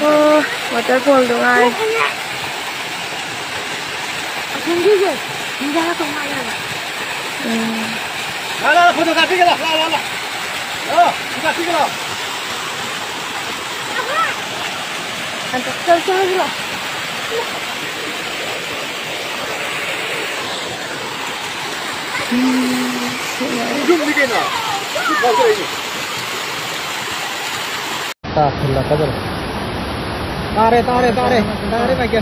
Oh, waterfall dong ay. Hindi yun. Hindi ako kumayan. Ala, fotografi ka lang. Ala. Oh, fotografi ka lang. Antok sel lah. Zoom bikin na. Foto ini. Khula kadar. Tare मैं क्या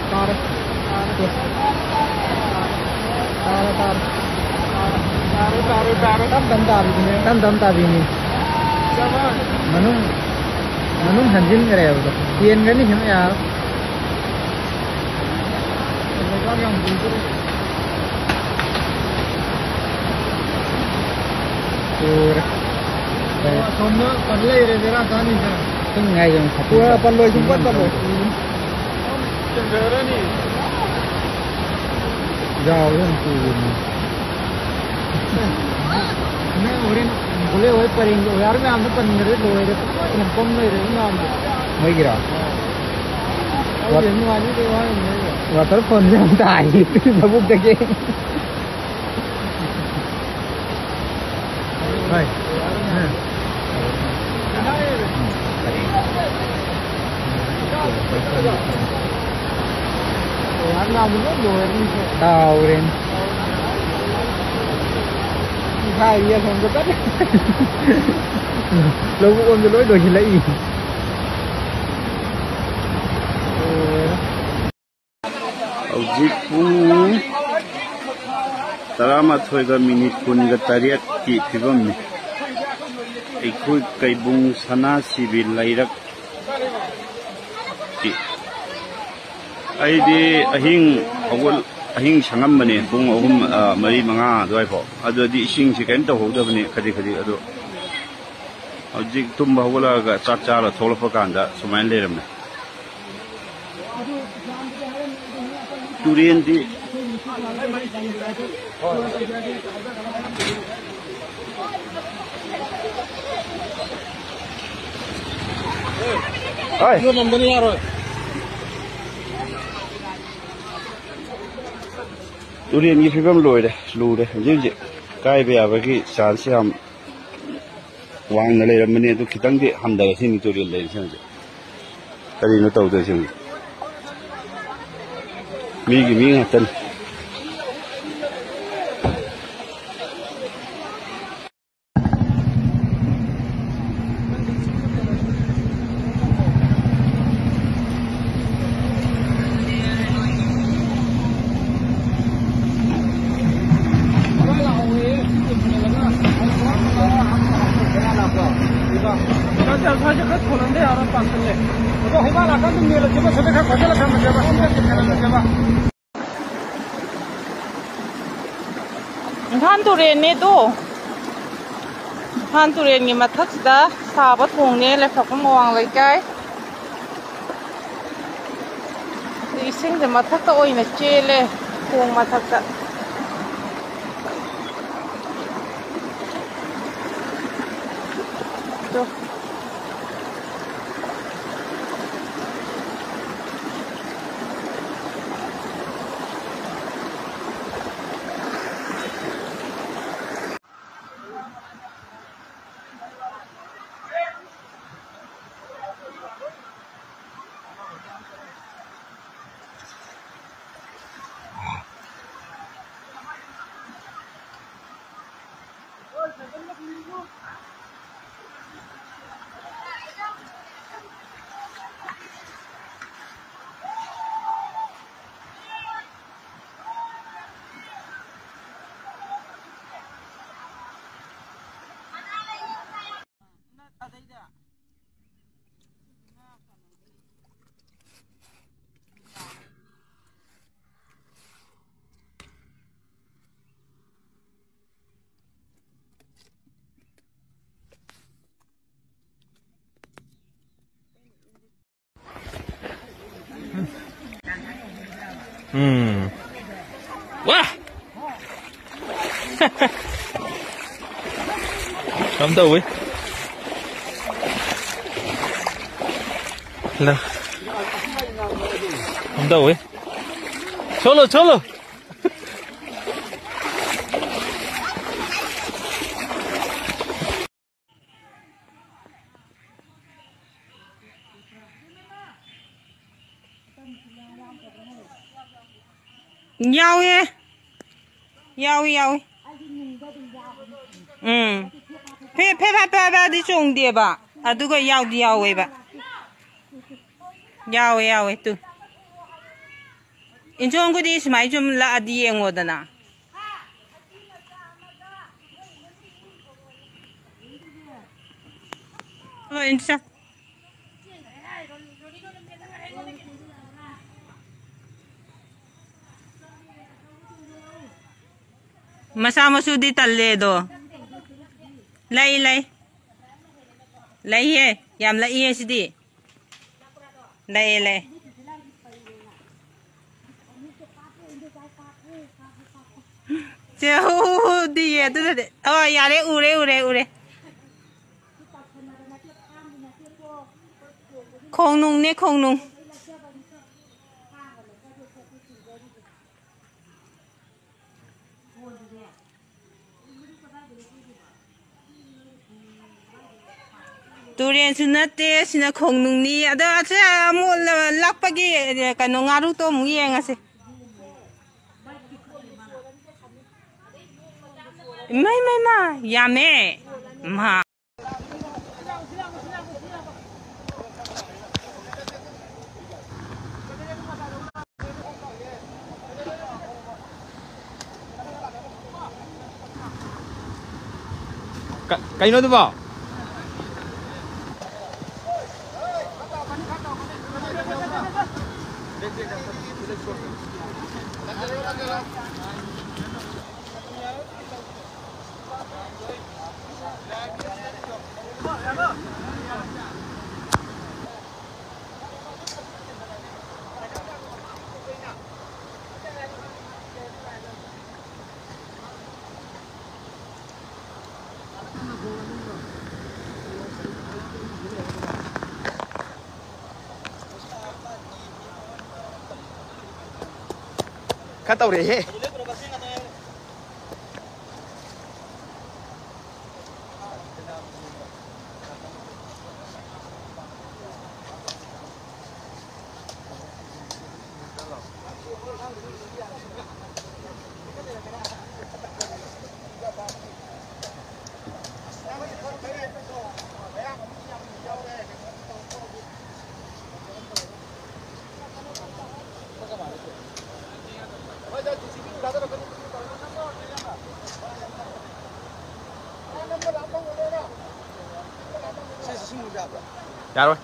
तारे dam tabi ni manung hanjin करे अब तीन गनी हम यार पूरा सोमना पल्ले रे जरा जानी है तुम ngay dong पूरा पल्लो sempat पल्लो चंद्रा नी jauh yang turun मैं ओरिन बोले वो परेंगे यार मैं आमने पनीर रे लोए रे कंपम में रे नाम मैं गिरा और ये वाली देवा वाटर फोन से हम ताई सबूत देखे भाई यार नाम वो लोए रे ताउरेन hai ya không có cách lâu ôn cái lối đồ gì lấy Hꯧzik pung 11 minit kun ga tariat ki phibam ni eikhoi kaibung sana sibil lairak ki aidi ahing sangam bane bung ahum mari manga doi pho adodi ising si ken to hoda bane khadi ado hojik tum bahwala ga chak chara tholpa kanda sumain leram ne turian di ai yo namdani yaro turian gi phibam loi de lu de ji kai be abagi chance ham wang na le ramne tu khitang de ham da sin turian le sin je kari no tau de sin mi gi mi ngatan Han turen ni tu han turen ni mathak da saba thong ne le phak mawang lai kai ising de mathak ta oina chele thong mathak ta to Wah. Không đâu ấy. Lah. Không đâu ấy. Cholo cholo. Nhau ye. Nhau. Pe đi chung đi ba. À du cái nhau ấy ba. Nhau tu. In chung cái đi mai chung là đi em ngồi đó na. In sa. Masama sudi talle do. Lay. Lay ye. Yam lay ye sidi. Lay. Jauh dia tu tadi. Oh ya le ure. Khong nung. Turian sunate sina khong nung ni ada acha mo lak pagi kanu ngaru to mu yang ase. Mai yame ma. Kayo na ba? Kata udah he. Dạ rồi.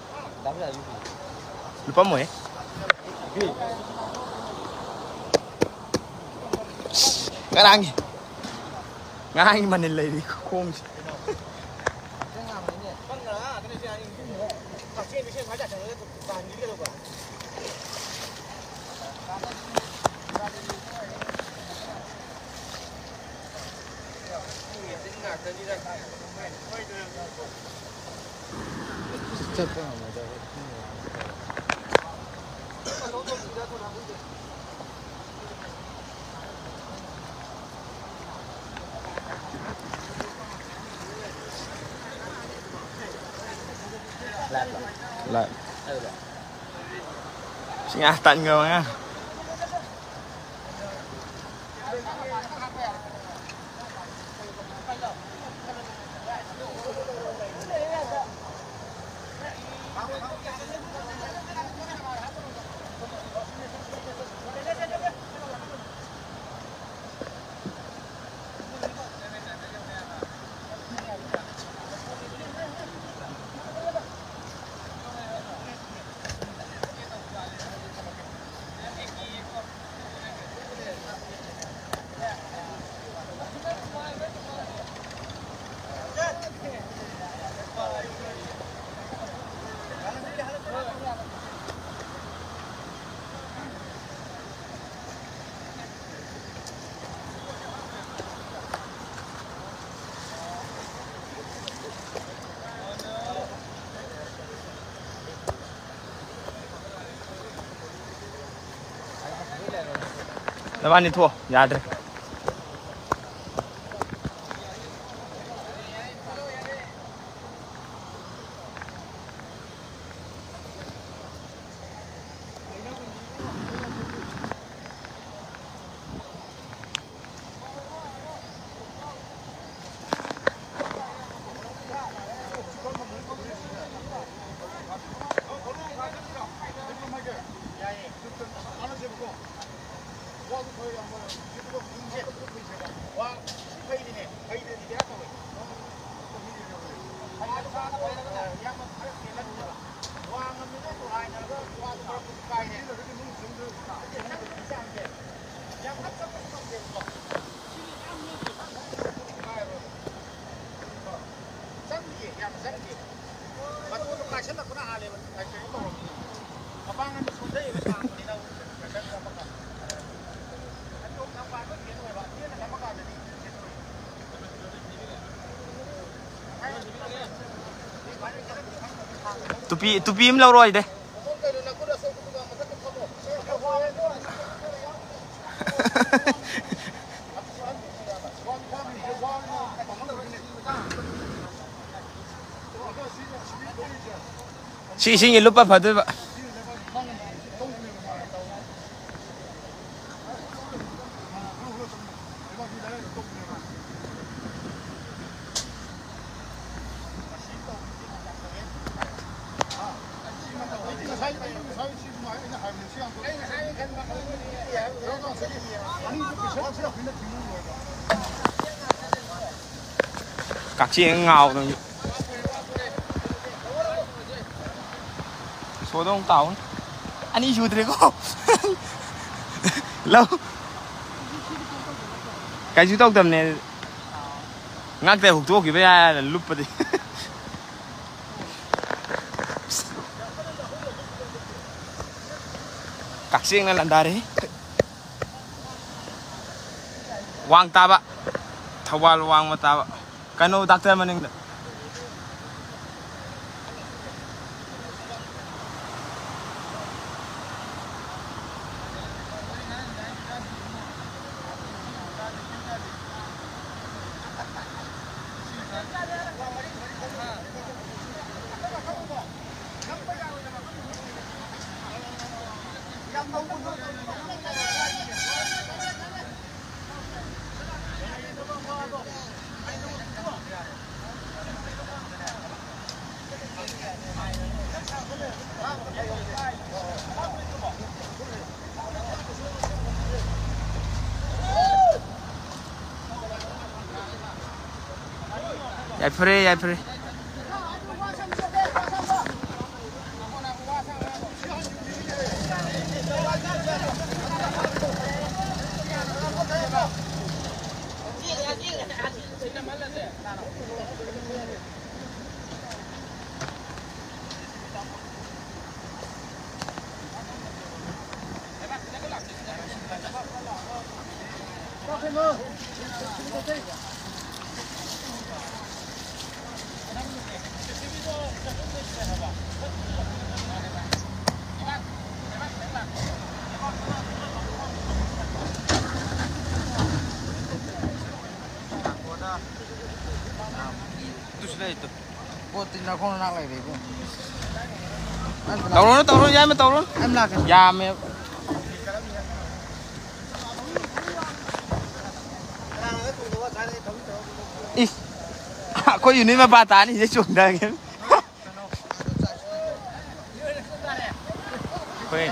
Lupa mo eh. Ngang Manila di khom. Lại. Xin tận người nha. Nabani tho yadre. Tupi em lâu rồi đấy. Chị lúc bắt phải thôi vậy. Các chị ngào rồi. Số đông tàu anh đi chú thế không? Lâu cái chú tàu tầm này ngắt tay hụt thuốc thì bây giờ là lúc đi. Các chị này lần đấy Wang taba Thawal wang mataba Kano doctor maning I pray. Itu. Cô tin là không năng lại đấy. Tàu luôn ya, tàu luôn. Em là cái Ya me. Ih. Kok ini mah bata nih, dia cunda kan. Kowe.